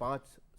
5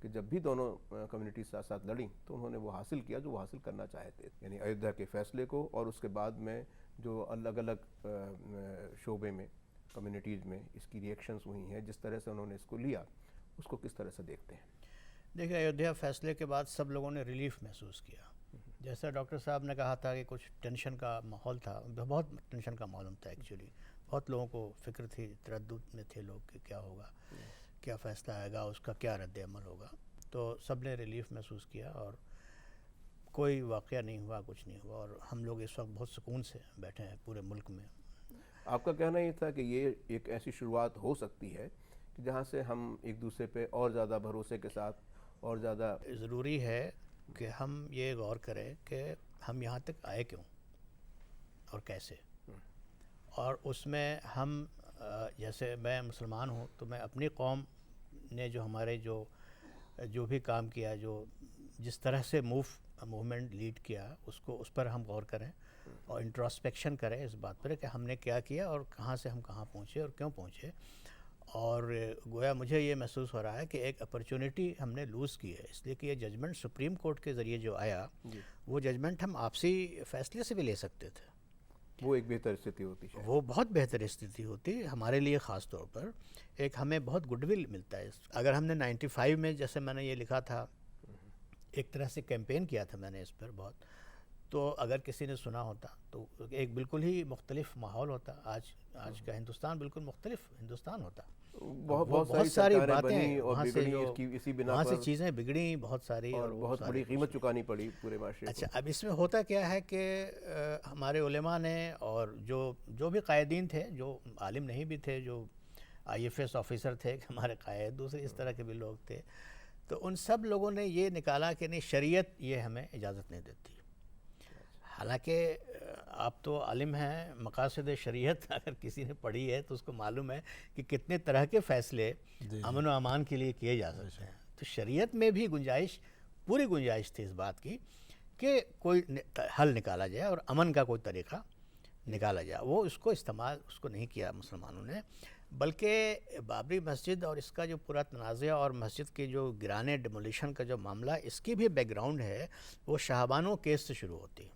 کہ جب بھی دونوں کمیونٹی ساتھ ساتھ لڑیں تو انہوں نے وہ حاصل کیا جو وہ حاصل کرنا چاہتے تھے، یعنی ایودھیا کے فیصلے کو، اور اس کے بعد میں جو الگ الگ شعبے میں کمیونٹیز میں اس کی ریئیکشنز ہوئی ہیں، جس طرح سے انہوں نے اس کو لیا، اس کو کس طرح سے دیکھتے ہیں؟ دیکھیں، ایودھیا فیصلے کے بعد سب لوگوں نے ریلیف محسوس کیا. جیسا ڈاکٹر صاحب نے کہا تھا کہ کچھ ٹینشن کا ماحول تھا، بہت ٹینشن کا ماحول تھا ایکچولی. بہت لوگوں کو فکر تھی، تردد میں تھے لوگ کہ کیا ہوگا، کیا فیصلہ آئے گا، اس کا کیا رد عمل ہوگا. تو سب نے ریلیف محسوس کیا اور کوئی واقعہ نہیں ہوا، کچھ نہیں ہوا، اور ہم لوگ اس وقت بہت سکون سے بیٹھے ہیں پورے ملک میں. آپ کا کہنا یہ تھا کہ یہ ایک ایسی شروعات ہو سکتی ہے کہ جہاں سے ہم ایک دوسرے پہ اور زیادہ بھروسے کے ساتھ اور زیادہ ضروری ہے کہ ہم یہ غور کریں کہ ہم یہاں تک آئے کیوں اور کیسے. اور اس میں ہم جیسے میں مسلمان ہوں تو میں اپنی قوم نے جو ہمارے جو بھی کام کیا، جو جس طرح سے موومنٹ لیڈ کیا، اس پر ہم غور کریں اور انٹراسپیکشن کریں اس بات پر کہ ہم نے کیا کیا اور کہاں سے ہم کہاں پہنچے اور کیوں پہنچے. اور گویا مجھے یہ محسوس ہو رہا ہے کہ ایک اپرچونٹی ہم نے لوز کی ہے، اس لیے کہ یہ ججمنٹ سپریم کورٹ کے ذریعے جو آیا، وہ ججمنٹ ہم آپسی فیصلے سے بھی لے سکتے تھے. وہ ایک بہتر استھتی ہوتی ہے. وہ بہت بہتر استھتی ہوتی ہمارے لیے، خاص طور پر ایک ہمیں بہت گڈ ول ملتا ہے. اگر ہم نے 95 میں جیسے میں نے یہ لکھا تھا، ایک طرح سے کیمپین کیا تھا میں نے اس پر بہت، تو اگر کسی نے سنا ہوتا تو ایک بالکل ہی مختلف ماحول ہوتا. آج کا ہندوستان بالکل مختلف ہندوستان ہوتا. بہت ساری باتیں وہاں سے چیزیں بگڑیں بہت ساری، اور بہت بڑی قیمت چکانی پڑی پورے معاشرے کو. اچھا، اب اس میں ہوتا کیا ہے کہ ہمارے علماء نے اور جو بھی قائدین تھے، جو عالم نہیں بھی تھے، جو IFS آفیسر تھے ہمارے قائد، دوسرے اس طرح کے بھی لوگ تھے، تو ان سب لوگوں نے یہ نکالا کہ نہیں، شریعت یہ ہمیں اجازت نہیں دیتی. حالانکہ آپ تو عالم ہیں، مقاصد شریعت اگر کسی نے پڑھی ہے تو اس کو معلوم ہے کہ کتنے طرح کے فیصلے امن و امان کے لیے کیے جا سکتے ہیں. تو شریعت میں بھی پوری گنجائش تھی اس بات کی کہ کوئی حل نکالا جائے اور امن کا کوئی طریقہ نکالا جائے. وہ اس کو نہیں کیا مسلمانوں نے، بلکہ بابری مسجد اور اس کا جو پورا تنازع اور مسجد کے جو گرانے ڈیمولیشن کا جو معاملہ، اس کی بھی بیک گراؤنڈ ہے، وہ شاہبانو کیس سے شروع ہوتی.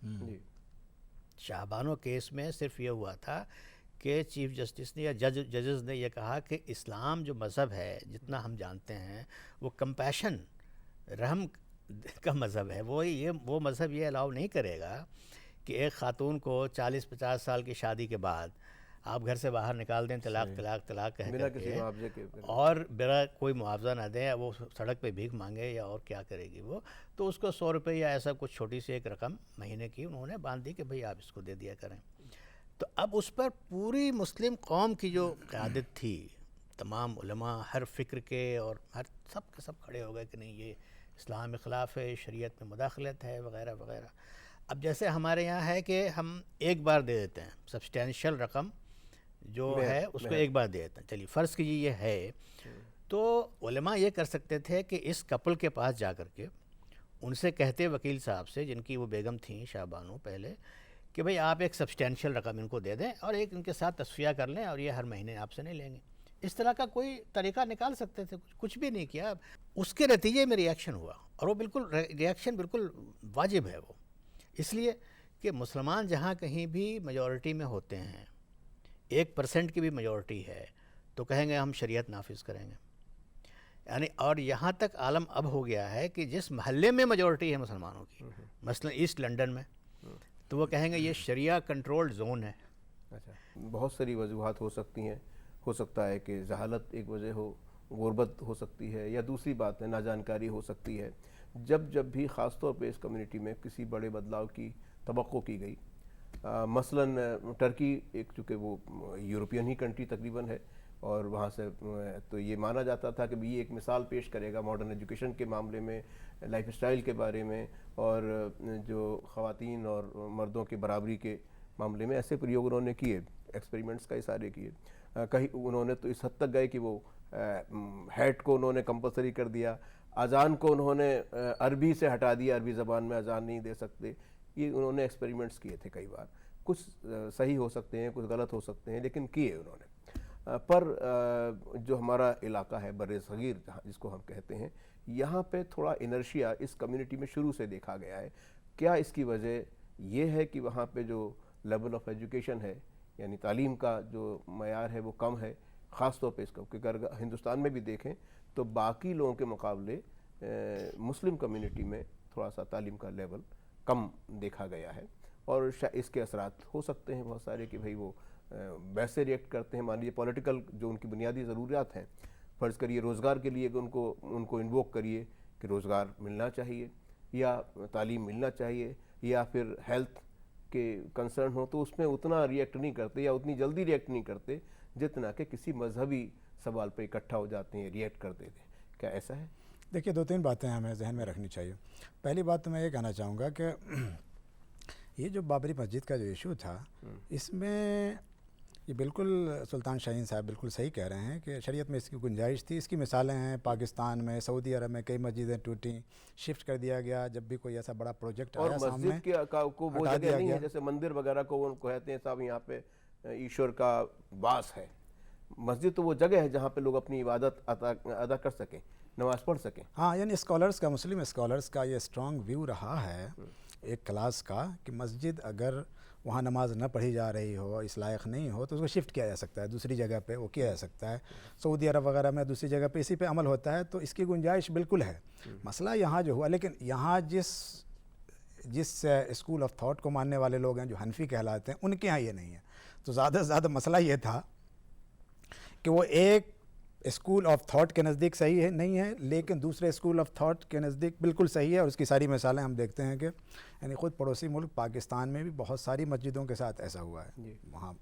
شاہبانو کیس میں صرف یہ ہوا تھا کہ چیف جسٹس نے یا ججز نے یہ کہا کہ اسلام جو مذہب ہے، جتنا ہم جانتے ہیں، وہ کمپیشن، رحم کا مذہب ہے. وہ مذہب یہ الاؤ نہیں کرے گا کہ ایک خاتون کو 40-50 سال کی شادی کے بعد آپ گھر سے باہر نکال دیں، طلاق کہہ کر کے، اور بلا کوئی معاوضہ نہ دیں، وہ سڑک پہ بھیک مانگے یا اور کیا کرے گی وہ. تو اس کو 100 روپے یا ایسا کچھ چھوٹی سی ایک رقم مہینے کی انہوں نے باندھ دی کہ بھئی آپ اس کو دے دیا کریں. تو اب اس پر پوری مسلم قوم کی جو قیادت تھی، تمام علماء ہر فکر کے اور سب کے سب کھڑے ہو گئے کہ نہیں، یہ اسلام کے خلاف ہے، شریعت میں مداخلت ہے، وغیرہ وغیرہ. اب جیسے ہمارے یہاں ہے کہ ہم ایک بار دے دیتے ہیں، سبسٹینشل رقم جو ہے اس کو ایک بار دے دیتے ہیں. چلیے فرض کیجیے یہ ہے، تو علماء یہ کر سکتے تھے کہ اس کپل کے پاس جا کر کے ان سے کہتے، وکیل صاحب سے، جن کی وہ بیگم تھیں شاہبانو پہلے، کہ بھئی آپ ایک سبسٹینشل رقم ان کو دے دیں اور ایک ان کے ساتھ تصفیہ کر لیں، اور یہ ہر مہینے آپ سے نہیں لیں گے. اس طرح کا کوئی طریقہ نکال سکتے تھے. کچھ بھی نہیں کیا. اس کے نتیجے میں ریاکشن ہوا، اور وہ ریاکشن بالکل واجب ہے. وہ اس لیے کہ مسلمان جہاں کہیں بھی میجورٹی میں ہوتے ہیں، 1% کی بھی میجورٹی ہے، تو کہیں گے ہم شریعت نافذ کریں گے. یعنی اور یہاں تک عالم اب ہو گیا ہے کہ جس محلے میں میجورٹی ہے مسلمانوں کی، مثلا ایسٹ لنڈن میں، تو وہ کہیں گے یہ شریعہ کنٹرولڈ زون ہے. اچھا، بہت ساری وجوہات ہو سکتی ہیں. ہو سکتا ہے کہ جہالت ایک وجہ ہو، غربت ہو سکتی ہے، یا دوسری بات ہے ناجانکاری ہو سکتی ہے. جب بھی خاص طور پہ اس کمیونٹی میں کسی بڑے بدلاؤ کی توقع کی گئی، مثلاً ٹرکی، ایک چونکہ وہ یورپین ہی کنٹری تقریباً ہے، اور وہاں سے تو یہ مانا جاتا تھا کہ یہ ایک مثال پیش کرے گا ماڈرن ایجوکیشن کے معاملے میں، لائف اسٹائل کے بارے میں، اور جو خواتین اور مردوں کے برابری کے معاملے میں. ایسے پریوگ انہوں نے کیے، ایکسپیریمنٹس کئی سارے کیے. کہیں انہوں نے تو اس حد تک گئے کہ وہ ہیٹ کو انہوں نے کمپلسری کر دیا، اذان کو انہوں نے عربی سے ہٹا دیا، عربی زبان میں اذان نہیں دے سکتے. یہ انہوں نے ایکسپیریمنٹس کیے تھے کئی بار. کچھ صحیح ہو سکتے ہیں، کچھ غلط ہو سکتے ہیں، لیکن کیے انہوں نے. پر جو ہمارا علاقہ ہے بر صغیر جس کو ہم کہتے ہیں، یہاں پہ تھوڑا انرشیا اس کمیونٹی میں شروع سے دیکھا گیا ہے. کیا اس کی وجہ یہ ہے کہ وہاں پہ جو لیول آف ایجوکیشن ہے یعنی تعلیم کا جو معیار ہے وہ کم ہے, خاص طور پہ اس کا, کیونکہ اگر ہندوستان میں بھی دیکھیں تو باقی لوگوں کے مقابلے مسلم کمیونٹی میں تھوڑا سا تعلیم کا لیول کم دیکھا گیا ہے, اور اس کے اثرات ہو سکتے ہیں بہت سارے کہ بھئی وہ ویسے ریئیکٹ کرتے ہیں. مان لیجیے پولیٹیکل جو ان کی بنیادی ضروریات ہیں, فرض کریے روزگار کے لیے کہ ان کو انووک کریے کہ روزگار ملنا چاہیے یا تعلیم ملنا چاہیے, یا پھر ہیلتھ کے کنسرن ہو تو اس میں اتنا ریئیکٹ نہیں کرتے یا اتنی جلدی ریئیکٹ نہیں کرتے جتنا کہ کسی مذہبی سوال پہ اکٹھا ہو جاتے ہیں, ریئیکٹ کر دیتے ہیں. کیا ایسا ہے؟ دیکھیے 2-3 باتیں ہمیں ذہن میں رکھنی چاہیے. پہلی بات تو میں یہ کہنا چاہوں گا کہ یہ جو بابری مسجد کا جو ایشو تھا, اس میں یہ بالکل سلطان شاہین صاحب بالکل صحیح کہہ رہے ہیں کہ شریعت میں اس کی گنجائش تھی. اس کی مثالیں ہیں پاکستان میں, سعودی عرب میں کئی مسجدیں ٹوٹیں, شفٹ کر دیا گیا جب بھی کوئی ایسا بڑا پروجیکٹ اور آیا سامنے, مسجد کو وہ جگہ نہیں ہے جیسے مندر وغیرہ کو وہ کہتے ہیں صاحب یہاں پہ ایشور کا واس ہے. مسجد تو وہ جگہ ہے جہاں پہ لوگ اپنی عبادت ادا کر سکیں, نماز پڑھ سکیں. ہاں, یعنی اسکالرس کا, مسلم اسکالرس کا یہ اسٹرانگ ویو رہا ہے ایک کلاس کا کہ مسجد اگر وہاں نماز نہ پڑھی جا رہی ہو, اس لائق نہیں ہو, تو اس کو شفٹ کیا جا سکتا ہے دوسری جگہ پہ, وہ کیا جا سکتا ہے. سعودی عرب وغیرہ میں دوسری جگہ پہ اسی پہ عمل ہوتا ہے, تو اس کی گنجائش بالکل ہے. مسئلہ یہاں جو ہوا, لیکن یہاں جس اسکول آف تھاٹ کو ماننے والے لوگ ہیں جو حنفی کہلاتے ہیں, ان کے یہاں یہ نہیں ہے. تو زیادہ سے زیادہ مسئلہ یہ تھا کہ وہ ایک اسکول آف تھاٹ کے نزدیک صحیح ہے نہیں ہے, لیکن دوسرے اسکول آف تھاٹ کے نزدیک بالکل صحیح ہے. اور اس کی ساری مثالیں ہم دیکھتے ہیں کہ یعنی خود پڑوسی ملک پاکستان میں بھی بہت ساری مسجدوں کے ساتھ ایسا ہوا ہے وہاں.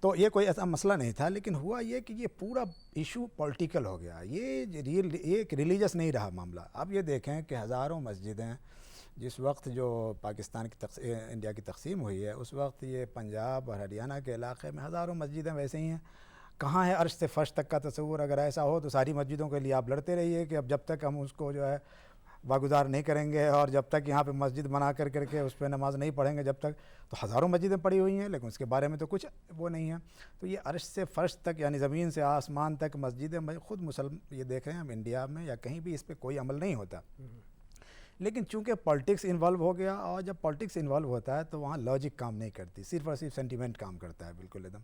تو یہ کوئی ایسا مسئلہ نہیں تھا, لیکن ہوا یہ کہ یہ پورا ایشو پولیٹیکل ہو گیا. یہ ایک ریلیجس نہیں رہا معاملہ. اب یہ دیکھیں کہ ہزاروں مسجدیں, جس وقت جو پاکستان کی انڈیا کی تقسیم ہوئی ہے اس وقت یہ پنجاب اور ہریانہ کے علاقے میں ہزاروں مسجدیں ویسے ہی ہیں. کہاں ہے عرش سے فرش تک کا تصور؟ اگر ایسا ہو تو ساری مسجدوں کے لیے آپ لڑتے رہیے کہ اب جب تک ہم اس کو جو ہے واگزار نہیں کریں گے اور جب تک یہاں پہ مسجد بنا کر کے اس پہ نماز نہیں پڑھیں گے جب تک, تو ہزاروں مسجدیں پڑی ہوئی ہیں لیکن اس کے بارے میں تو کچھ وہ نہیں ہے. تو یہ عرش سے فرش تک یعنی زمین سے آسمان تک مسجدیں, خود یہ دیکھ رہے ہیں ہم انڈیا میں یا کہیں بھی اس پہ کوئی عمل نہیں ہوتا. لیکن چونکہ پالیٹکس انوالو ہو گیا, اور جب پالیٹکس انوالو ہوتا ہے تو وہاں لاجک کام نہیں کرتی, صرف اور صرف سینٹیمنٹ کام کرتا ہے بالکل ایک دم.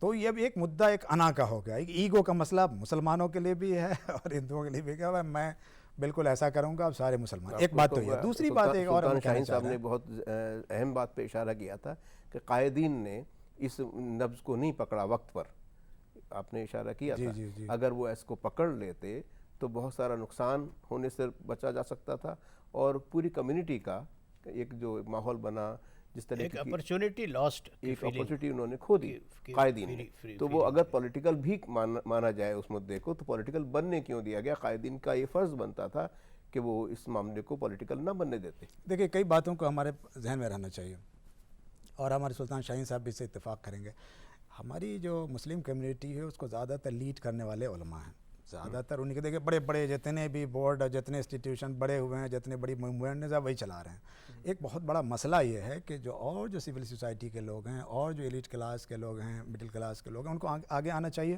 تو یہ بھی ایک مدعا ایک انا کا ہو گیا, ایک ایگو کا مسئلہ مسلمانوں کے لیے بھی ہے اور ہندوؤں کے لیے بھی. کہ میں بالکل ایسا کروں گا اب سارے مسلمان. ایک بات تو یہ. دوسری بات ایک اور, سلطان شاہین صاحب نے بہت اہم بات پہ اشارہ کیا تھا کہ قائدین نے اس نبض کو نہیں پکڑا وقت پر. آپ نے اشارہ کیا تھا اگر وہ اس کو پکڑ لیتے تو بہت سارا نقصان ہونے سے بچا جا سکتا تھا, اور پوری کمیونٹی کا ایک جو ماحول بنا, جس طرح ایک اپرچونٹی لاسٹ, ایک اپرچونٹی انہوں نے کھو دی قائدین نے. تو وہ اگر پولیٹیکل بھی مانا جائے اس مدعے کو, تو پولیٹیکل بننے کیوں دیا گیا؟ قائدین کا یہ فرض بنتا تھا کہ وہ اس معاملے کو پولیٹیکل نہ بننے دیتے. دیکھیں کئی باتوں کو ہمارے ذہن میں رہنا چاہیے, اور ہمارے سلطان شاہین صاحب بھی اس سے اتفاق کریں گے. ہماری جو مسلم کمیونٹی ہے اس کو زیادہ تر لیڈ کرنے والے علماء ہیں. زیادہ تر ان کے دیکھیں بڑے بڑے جتنے بھی بورڈ, جتنے انسٹیٹیوشن بڑے ہوئے ہیں, جتنے بڑی موومنٹ ہیں, وہی چلا رہے ہیں. ایک بہت بڑا مسئلہ یہ ہے کہ جو سول سوسائٹی کے لوگ ہیں اور جو ایلیٹ کلاس کے لوگ ہیں, مڈل کلاس کے لوگ ہیں, ان کو آگے آنا چاہیے,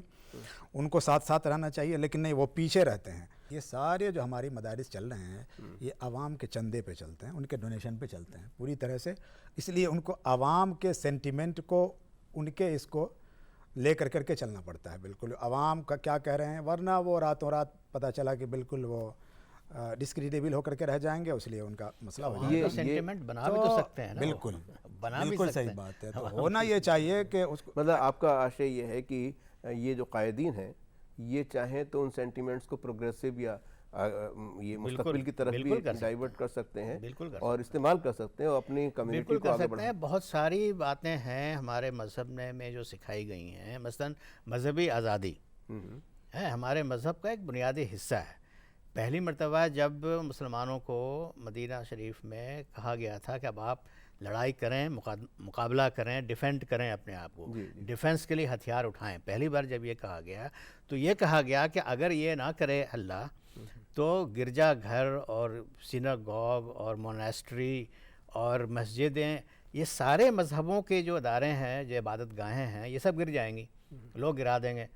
ان کو ساتھ ساتھ رہنا چاہیے, لیکن نہیں, وہ پیچھے رہتے ہیں. یہ سارے جو ہماری مدارس چل رہے ہیں یہ عوام کے چندے پہ چلتے ہیں, ان کے ڈونیشن پہ چلتے ہیں پوری طرح سے. اس لیے ان کو عوام کے سینٹیمنٹ کو, ان کے اس کو لے کر کے چلنا پڑتا ہے. بالکل عوام کا کیا کہہ رہے ہیں, ورنہ وہ راتوں رات پتہ چلا کہ بالکل وہ ڈسکریڈیبل ہو کر کے رہ جائیں گے. اس لیے ان کا مسئلہ ہو جائے گا. سینٹیمنٹ بنا بھی تو سکتے ہیں نا, بالکل بنا بھی بالکل سکتے صحیح ہیں. بات ہے. تو ہونا یہ چاہیے کہ اس کو, مطلب آپ کا آشے یہ ہے کہ یہ جو قائدین ہیں یہ چاہیں تو ان سینٹیمنٹس کو پروگریسو یا یہ مستقبل کی طرف بھی ڈائیورٹ کر سکتے ہیں اور استعمال کر سکتے ہیں اور اپنی کمیونٹی کو آگے بڑھائیں. بہت ساری باتیں ہیں ہمارے مذہب میں جو سکھائی گئی ہیں. مثلا مذہبی آزادی ہے ہمارے مذہب کا ایک بنیادی حصہ ہے. پہلی مرتبہ جب مسلمانوں کو مدینہ شریف میں کہا گیا تھا کہ اب آپ لڑائی کریں, مقابلہ کریں, ڈیفینڈ کریں اپنے آپ کو, ڈیفنس کے لیے ہتھیار اٹھائیں, پہلی بار جب یہ کہا گیا تو یہ کہا گیا کہ اگر یہ نہ کرے اللہ تو گرجا گھر اور سیناگوگ اور موناسٹری اور مسجدیں, یہ سارے مذہبوں کے جو ادارے ہیں, جو عبادت گاہیں ہیں, یہ سب گر جائیں گی, لوگ گرا دیں گے.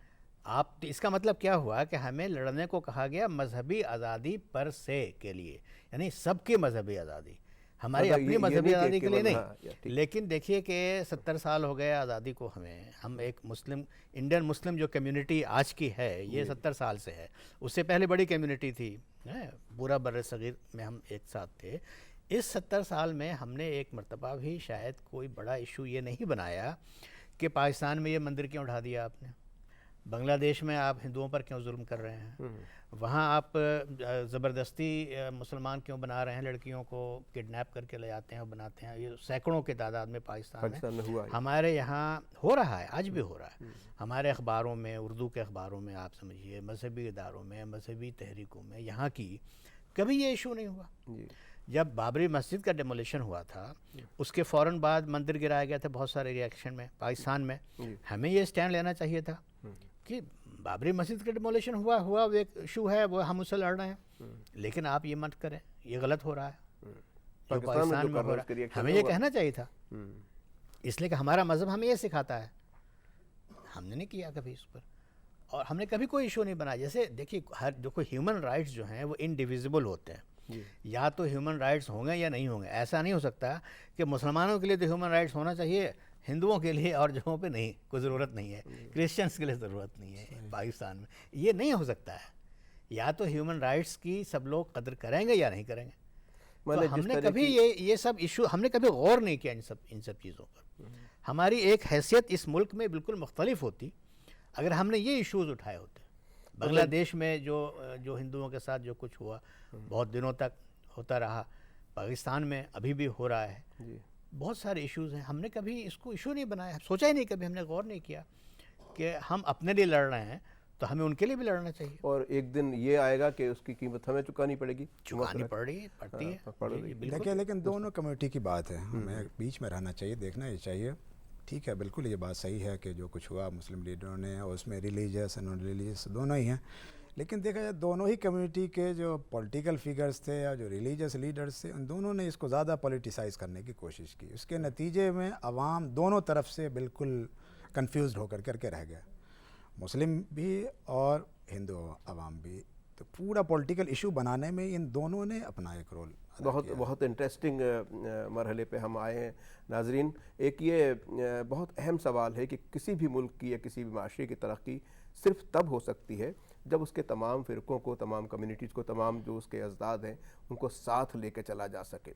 آپ اس کا مطلب کیا ہوا کہ ہمیں لڑنے کو کہا گیا مذہبی آزادی پر سے کے لیے، یعنی سب کی مذہبی آزادی، ہماری مطلب اپنی یہ مذہبی نہیں کہ آزادی کے لیے کیول- نہیں۔ ہاں، یا ٹھیک۔ لیکن دیکھیے کہ 70 سال ہو گئے آزادی کو، ہم ایک مسلم انڈین مسلم جو کمیونٹی آج کی ہے یہ 70 سال سے ہے، اس سے پہلے بڑی کمیونٹی تھی، پورا بر صغیر میں ہم ایک ساتھ تھے۔ اس 70 سال میں ہم نے ایک مرتبہ بھی شاید کوئی بڑا ایشو یہ نہیں بنایا کہ پاکستان میں یہ مندر کیوں اٹھا دیا آپ نے، بنگلہ دیش میں آپ ہندوؤں پر کیوں ظلم کر رہے ہیں، وہاں آپ زبردستی مسلمان کیوں بنا رہے ہیں، لڑکیوں کو کڈنیپ کر کے لے جاتے ہیں اور بناتے ہیں، یہ سینکڑوں کی تعداد میں پاکستان میں ہوا ہے۔ ہمارے یہاں ہو رہا ہے، آج بھی ہو رہا ہے، ہمارے اخباروں میں، اردو کے اخباروں میں، آپ سمجھیے مذہبی اداروں میں، مذہبی تحریکوں میں، یہاں کی کبھی یہ ایشو نہیں ہوا۔ جی جب بابری مسجد کا ڈیمولیشن ہوا تھا اس کے فوراً بعد مندر گرایا گیا تھا بہت سارے ریئیکشن میں پاکستان میں، ہمیں یہ سٹینڈ لینا چاہیے تھا کہ بابری مسجد کا ڈیمولیشن ہوا وہ ایک ایشو ہے، وہ ہم اسے لڑ رہے ہیں، لیکن آپ یہ مت کریں، یہ غلط ہو رہا ہے جو پاکستان میں ہو رہا ہے، ہمیں یہ کہنا چاہیے تھا، اس لیے کہ ہمارا مذہب ہمیں یہ سکھاتا ہے، ہم نے نہیں کیا کبھی اس پر، اور ہم نے کبھی کوئی ایشو نہیں بنایا۔ جیسے دیکھیے دیکھو ہیومن رائٹس جو ہیں وہ انڈیویزیبل ہوتے ہیں، یا تو ہیومن رائٹس ہوں گے یا نہیں ہوں گے، ایسا نہیں ہو سکتا کہ مسلمانوں کے لیے تو ہیومن رائٹس ہونا چاہیے، ہندوؤں کے لیے اور جگہوں پہ نہیں، کوئی ضرورت نہیں ہے، کرسچنس کے لیے ضرورت نہیں ہے پاکستان میں، یہ نہیں ہو سکتا ہے، یا تو ہیومن رائٹس کی سب لوگ قدر کریں گے یا نہیں کریں گے۔ تو ہم نے کبھی یہ سب ایشو ہم نے کبھی غور نہیں کیا ان سب چیزوں پر، ہماری ایک حیثیت اس ملک میں بالکل مختلف ہوتی اگر ہم نے یہ ایشوز اٹھائے ہوتے۔ بنگلہ دیش میں جو ہندوؤں کے ساتھ جو کچھ ہوا بہت دنوں تک ہوتا رہا، پاکستان میں ابھی بھی ہو رہا ہے، بہت سارے ایشوز ہیں، ہم نے کبھی اس کو ایشو نہیں بنایا، سوچا ہی نہیں، کبھی ہم نے غور نہیں کیا کہ ہم اپنے لیے لڑ رہے ہیں تو ہمیں ان کے لیے بھی لڑنا چاہیے، اور ایک دن یہ آئے گا کہ اس کی قیمت ہمیں چکانی پڑے گی، چکانی پڑتی ہے، جی، بالکل۔ دیکھیں لیکن دونوں کمیونٹی کی بات ہے، ہمیں بیچ میں رہنا چاہیے، دیکھنا ہی چاہیے۔ ٹھیک ہے، بالکل یہ بات صحیح ہے کہ جو کچھ ہوا مسلم لیڈروں نے، اور اس میں ریلیجیس نان ریلیجیس دونوں ہی ہیں، لیکن دیکھا جائے دونوں ہی کمیونٹی کے جو پولیٹیکل فگرز تھے یا جو ریلیجیس لیڈرز تھے، ان دونوں نے اس کو زیادہ پولیٹیسائز کرنے کی کوشش کی، اس کے نتیجے میں عوام دونوں طرف سے بالکل کنفیوزڈ ہو کر کے رہ گیا، مسلم بھی اور ہندو عوام بھی، تو پورا پولیٹیکل ایشو بنانے میں ان دونوں نے اپنا ایک رول بہت انٹرسٹنگ مرحلے پہ ہم آئے ہیں ناظرین۔ ایک یہ بہت اہم سوال ہے کہ کسی بھی ملک کی یا کسی بھی معاشرے کی ترقی صرف تب ہو سکتی ہے جب اس کے تمام فرقوں کو، تمام کمیونٹیز کو، تمام جو اس کے اضداد ہیں ان کو ساتھ لے کے چلا جا سکے۔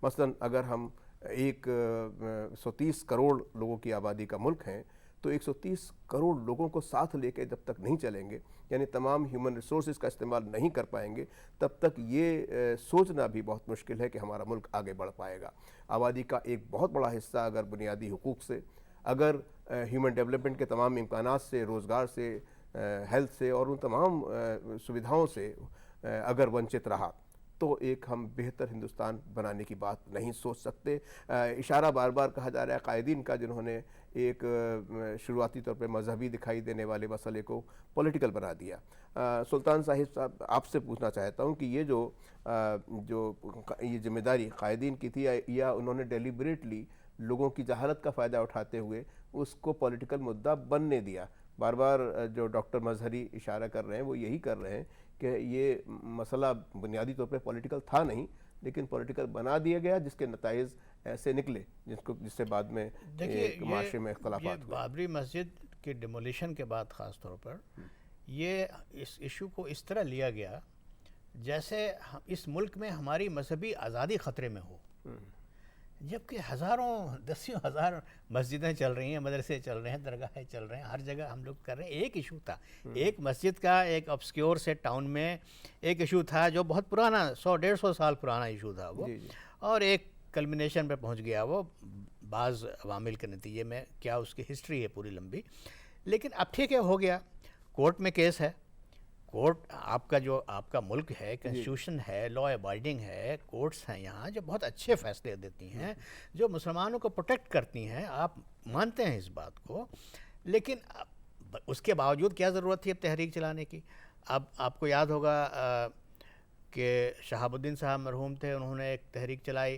مثلا اگر ہم 130 کروڑ لوگوں کی آبادی کا ملک ہیں تو 130 کروڑ لوگوں کو ساتھ لے کے جب تک نہیں چلیں گے، یعنی تمام ہیومن ریسورسز کا استعمال نہیں کر پائیں گے، تب تک یہ سوچنا بھی بہت مشکل ہے کہ ہمارا ملک آگے بڑھ پائے گا۔ آبادی کا ایک بہت بڑا حصہ اگر بنیادی حقوق سے، اگر ہیومن ڈیولپمنٹ کے تمام امکانات سے، روزگار سے، ہیلتھ سے اور ان تمام سویدھاؤں سے اگر ونچت رہا تو ایک ہم بہتر ہندوستان بنانے کی بات نہیں سوچ سکتے۔ اشارہ بار بار کہا جا رہا ہے قائدین کا، جنہوں نے ایک شروعاتی طور پہ مذہبی دکھائی دینے والے مسئلے کو پولیٹیکل بنا دیا۔ سلطان صاحب آپ سے پوچھنا چاہتا ہوں کہ یہ ذمہ داری قائدین کی تھی یا انہوں نے ڈیلیبریٹلی لوگوں کی جہالت کا فائدہ اٹھاتے ہوئے اس کو پولیٹیکل مدعا بننے دیا؟ بار بار جو ڈاکٹر مظہری اشارہ کر رہے ہیں وہ یہی کر رہے ہیں کہ یہ مسئلہ بنیادی طور پہ پولیٹیکل تھا نہیں، لیکن پولیٹیکل بنا دیا گیا، جس کے نتائج ایسے نکلے جس سے بعد میں ایک معاشرے میں اختلافات ہوئے۔ بابری مسجد کے ڈیمولیشن کے بعد خاص طور پر یہ اس ایشو کو اس طرح لیا گیا جیسے اس ملک میں ہماری مذہبی آزادی خطرے میں ہو، جبکہ دسیوں ہزار مسجدیں چل رہی ہیں، مدرسے چل رہے ہیں، درگاہیں چل رہے ہیں، ہر جگہ ہم لوگ کر رہے ہیں۔ ایک ایشو تھا، ایک مسجد کا ایک obscure سے ٹاؤن میں ایک ایشو تھا جو بہت پرانا 100-150 سال پرانا ایشو تھا وہ، اور ایک کلمنیشن پہ پہنچ گیا وہ بعض عوامل کے نتیجے میں، کیا اس کی ہسٹری ہے پوری لمبی، لیکن اب ٹھیک ہے، ہو گیا، کورٹ میں کیس ہے، کورٹ آپ کا ملک ہے، کنسٹیٹیوشن ہے، لا ابائڈنگ ہے، کورٹس ہیں یہاں جو بہت اچھے فیصلے دیتی ہیں، جو مسلمانوں کو پروٹیکٹ کرتی ہیں، آپ مانتے ہیں اس بات کو، لیکن اس کے باوجود کیا ضرورت تھی اب تحریک چلانے کی؟ اب آپ کو یاد ہوگا کہ شہاب الدین صاحب مرحوم تھے، انہوں نے ایک تحریک چلائی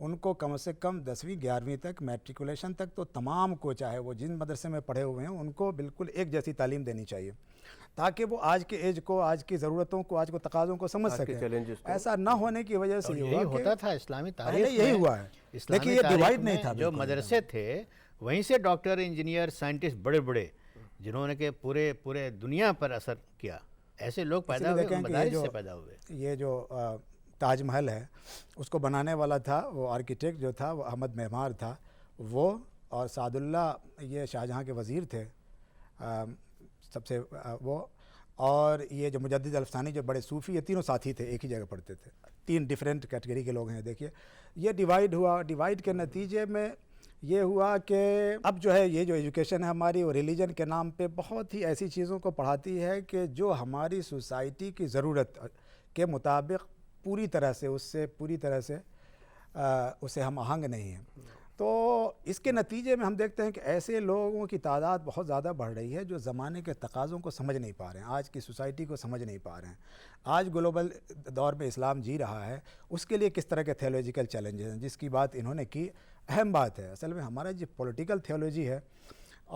ان کو کم سے کم 10ویں 11ویں تک میٹریکولیشن تک تو تمام کو، چاہے وہ جن مدرسے میں پڑھے ہوئے ہیں، ان کو بالکل ایک جیسی تعلیم دینی چاہیے تاکہ وہ آج کے ایج کو، آج کی ضرورتوں کو، آج کو تقاضوں کو سمجھ آج کے سکیں۔ چیلنجز کو۔ ایسا نہ ہونے کی وجہ سے اور یہ یہی ہوا کہ ہوتا تھا اسلامی تاریخ پہلے یہی میں، ہوا ہے، اسلامی لیکن یہ تاریخ ڈیوائڈ نہیں میں تھا جو بالکل۔ مدرسے تھے وہیں سے ڈاکٹر، انجینئر، سائنٹسٹ بڑے بڑے جنہوں نے کہ پورے دنیا پر اثر کیا، ایسے لوگ اسی پیدا لیے ہوئے، دیکھیں ان کہ مدارس سے پیدا ہوئے۔ یہ جو تاج محل ہے اس کو بنانے والا تھا، وہ آرکیٹیکٹ جو تھا وہ احمد معمار تھا، وہ اور سعد اللہ یہ شاہجہاں کے وزیر تھے سب سے وہ، اور یہ جو مجدد الفسانی جو بڑے صوفی، یہ تینوں ساتھی تھے، ایک ہی جگہ پڑھتے تھے۔ 3 ڈیفرنٹ کیٹیگری کے لوگ ہیں۔ دیکھیے یہ ڈیوائیڈ ہوا، ڈیوائیڈ کے نتیجے میں یہ ہوا کہ اب جو ہے یہ جو ایجوکیشن ہے ہماری، وہ ریلیجن کے نام پہ بہت ہی ایسی چیزوں کو پڑھاتی ہے کہ جو ہماری سوسائٹی کی ضرورت کے مطابق پوری طرح سے اسے ہم آہنگ نہیں ہیں۔ تو اس کے نتیجے میں ہم دیکھتے ہیں کہ ایسے لوگوں کی تعداد بہت زیادہ بڑھ رہی ہے جو زمانے کے تقاضوں کو سمجھ نہیں پا رہے ہیں، آج کی سوسائٹی کو سمجھ نہیں پا رہے ہیں۔ آج گلوبل دور میں اسلام جی رہا ہے، اس کے لیے کس طرح کے تھیولوجیکل چیلنجز ہیں، جس کی بات انہوں نے کی، اہم بات ہے۔ اصل میں ہمارا جو پولیٹیکل تھیولوجی ہے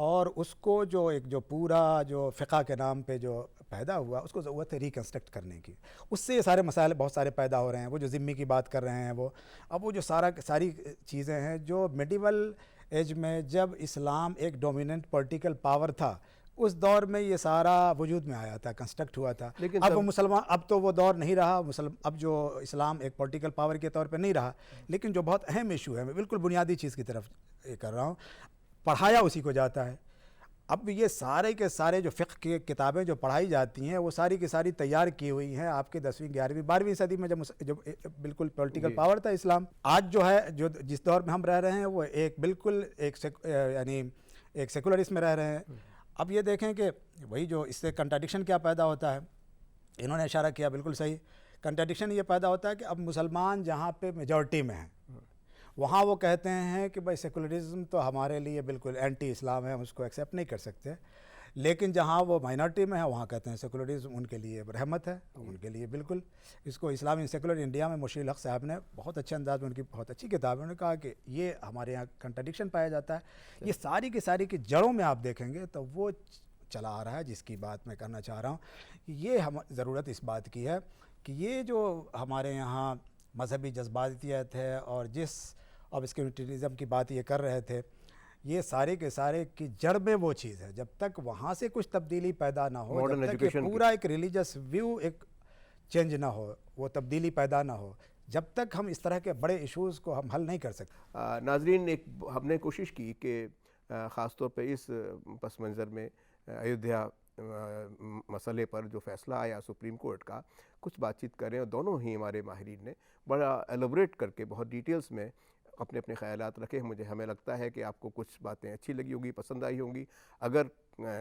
اور اس کو جو پورا جو فقہ کے نام پہ جو پیدا ہوا، اس کو ضرورت ہے ریکنسٹرکٹ کرنے کی۔ اس سے یہ سارے مسائل بہت سارے پیدا ہو رہے ہیں۔ وہ جو ذمی کی بات کر رہے ہیں، وہ جو ساری چیزیں ہیں جو میڈیول ایج میں جب اسلام ایک ڈومیننٹ پولیٹیکل پاور تھا، اس دور میں یہ سارا وجود میں آیا تھا، کنسٹرکٹ ہوا تھا۔ لیکن اب وہ مسلمان، اب تو وہ دور نہیں رہا، اب جو اسلام ایک پولیٹیکل پاور کے طور پہ نہیں رہا، لیکن جو بہت اہم ایشو ہے، میں بالکل بنیادی چیز کی طرف یہ کر رہا ہوں، پڑھایا اسی کو جاتا ہے۔ اب یہ سارے کے سارے جو فقہ کی کتابیں جو پڑھائی جاتی ہیں، وہ ساری کی ساری تیار کی ہوئی ہیں آپ کے 10ویں 11ویں 12ویں صدی میں، جب بالکل پولیٹیکل پاور تھا اسلام۔ آج جو ہے جس دور میں ہم رہ رہے ہیں، وہ بالکل یعنی ایک سیکولرزم میں رہ رہے ہیں۔ اب یہ دیکھیں کہ وہی جو اس سے کنٹراڈکشن کیا پیدا ہوتا ہے، انہوں نے اشارہ کیا بالکل صحیح، کنٹراڈکشن یہ پیدا ہوتا ہے کہ اب مسلمان جہاں پہ میجورٹی میں ہیں، وہاں وہ کہتے ہیں کہ بھائی سیکولرزم تو ہمارے لیے بالکل اینٹی اسلام ہے، ہم اس کو ایکسیپٹ نہیں کر سکتے، لیکن جہاں وہ مائنورٹی میں ہیں وہاں کہتے ہیں سیکولرزم ان کے لیے رحمت ہے، ان کے لیے بالکل۔ اس کو اسلامی سیکولر انڈیا میں مشیر الحق صاحب نے بہت اچھے انداز میں، ان کی بہت اچھی کتاب ہے، انہوں نے کہا کہ یہ ہمارے یہاں کنٹراڈکشن پایا جاتا ہے۔ یہ ساری کی ساری کی جڑوں میں آپ دیکھیں گے تو وہ چلا آ رہا ہے، جس کی بات میں کرنا چاہ رہا ہوں۔ یہ ضرورت اس بات کی ہے کہ یہ جو ہمارے یہاں مذہبی جذباتیت ہے اور جس obscurantism کی بات یہ کر رہے تھے، یہ سارے کے سارے کی جڑ میں وہ چیز ہے، جب تک وہاں سے کچھ تبدیلی پیدا نہ ہو، جب تک یہ پورا ایک ریلیجس ویو ایک چینج نہ ہو، وہ تبدیلی پیدا نہ ہو، جب تک ہم اس طرح کے بڑے ایشوز کو ہم حل نہیں کر سکتے۔ ناظرین، ہم نے کوشش کی کہ خاص طور پہ اس پس منظر میں ایودھیا مسئلے پر جو فیصلہ آیا سپریم کورٹ کا، کچھ بات چیت کریں، اور دونوں ہی ہمارے ماہرین نے بڑا ایلوبریٹ کر کے بہت ڈیٹیلز میں اپنے اپنے خیالات رکھے۔ ہمیں لگتا ہے کہ آپ کو کچھ باتیں اچھی لگی ہوگی، پسند آئی ہوں گی۔ اگر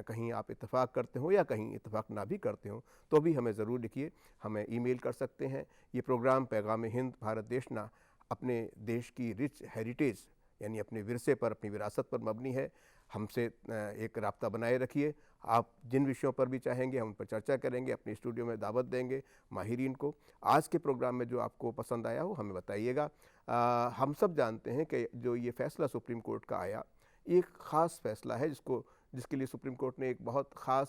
کہیں آپ اتفاق کرتے ہوں یا کہیں اتفاق نہ بھی کرتے ہوں تو بھی ہمیں ضرور لکھیے، ہمیں ای میل کر سکتے ہیں۔ یہ پروگرام پیغام ہند بھارت دیشنا اپنے دیش کی رچ ہیریٹیج یعنی اپنے ورثے پر، اپنی وراثت پر مبنی ہے۔ ہم سے ایک رابطہ بنائے رکھیے، آپ جن وشیوں پر بھی چاہیں گے ہم ان پر چرچا کریں گے، اپنے اسٹوڈیو میں دعوت دیں گے ماہرین کو۔ آج کے پروگرام میں جو آپ کو پسند آیا ہو ہمیں بتائیے گا۔ ہم سب جانتے ہیں کہ جو یہ فیصلہ سپریم کورٹ کا آیا، یہ ایک خاص فیصلہ ہے جس کے لیے سپریم کورٹ نے ایک بہت خاص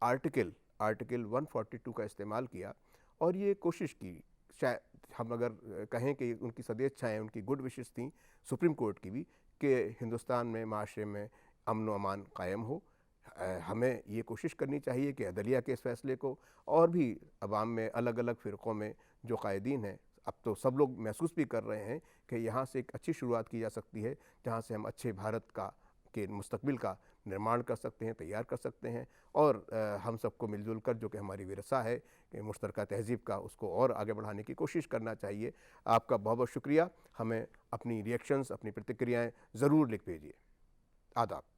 آرٹیکل 142 کا استعمال کیا، اور یہ کوشش کی، شاید ہم اگر کہیں کہ ان کی سدیچھائیں، ان کی گڈ وشز تھیں سپریم کورٹ کی بھی، کہ ہندوستان میں معاشرے میں امن و امان قائم ہو۔ ہمیں یہ کوشش کرنی چاہیے کہ عدلیہ کے اس فیصلے کو، اور بھی عوام میں الگ الگ فرقوں میں جو قائدین ہیں، اب تو سب لوگ محسوس بھی کر رہے ہیں کہ یہاں سے ایک اچھی شروعات کی جا سکتی ہے، جہاں سے ہم اچھے بھارت کے مستقبل کا نرمان کر سکتے ہیں، تیار کر سکتے ہیں، اور ہم سب کو مل جل کر جو کہ ہماری ورثہ ہے کہ مشترکہ تہذیب کا، اس کو اور آگے بڑھانے کی کوشش کرنا چاہیے۔ آپ کا بہت بہت شکریہ۔ ہمیں اپنی ریئیکشنز، اپنی پرتکریائیں ضرور لکھ بھیجیے۔ آداب۔